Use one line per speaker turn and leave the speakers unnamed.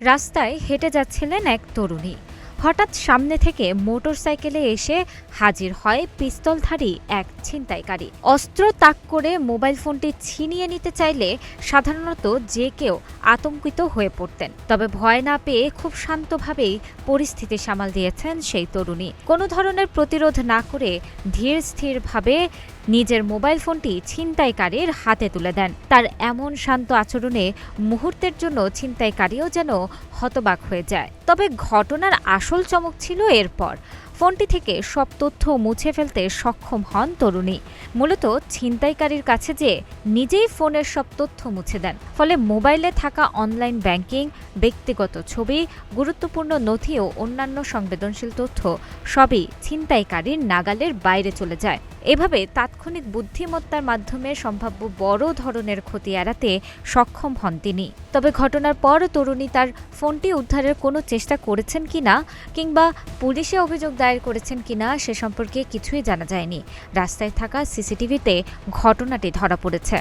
রাস্তায় হেঁটে যাচ্ছিলেন এক তরুণী। হঠাৎ সামনে থেকে মোটরসাইকেলে এসে হাজির হয় পিস্তলধারী এক ছিনতাইকারী। অস্ত্র তাক করে মোবাইল ফোনটি ছিনিয়ে নিতে চাইলে সাধারণত যে কেউ আতঙ্কিত হয়ে পড়তেন, তবে ভয় না পেয়ে খুব শান্তভাবেই পরিস্থিতি সামাল দিয়েছেন সেই তরুণী। কোনো ধরনের প্রতিরোধ না করে ধীর স্থিরভাবে নিজের মোবাইল ফোনটি ছিনতাইকারীর হাতে তুলে দেন। তার এমন শান্ত আচরণে মুহূর্তের জন্য ছিনতাইকারীও যেন হতবাক হয়ে যায়। তবে ঘটনার আসল চমক ছিল এরপর। ফোনটি থেকে সব তথ্য মুছে ফেলতে সক্ষম হন তরুণী। মূলত ছিনতাইকারীর কাছে যে নিজেই ফোনের সব তথ্য মুছে দেন, ফলে মোবাইলে থাকা অনলাইন ব্যাংকিং, ব্যক্তিগত ছবি, গুরুত্বপূর্ণ নথি ও অন্যান্য সংবেদনশীল তথ্য সবই ছিনতাইকারীর নাগালের বাইরে চলে যায়। এভাবে তাৎক্ষণিক বুদ্ধিমত্তার মাধ্যমে সম্ভাব্য বড় ধরনের ক্ষতি এড়াতে সক্ষম হন তিনি। তবে ঘটনার পর তরুণী তার ফোনটি উদ্ধারের কোনো চেষ্টা করেছেন কিনা কিংবা পুলিশে অভিযোগ দায়ের করেছেন কিনা সে সম্পর্কে কিছুই জানা যায়নি। রাস্তায় থাকা সিসিটিভিতে ঘটনাটি ধরা পড়েছে।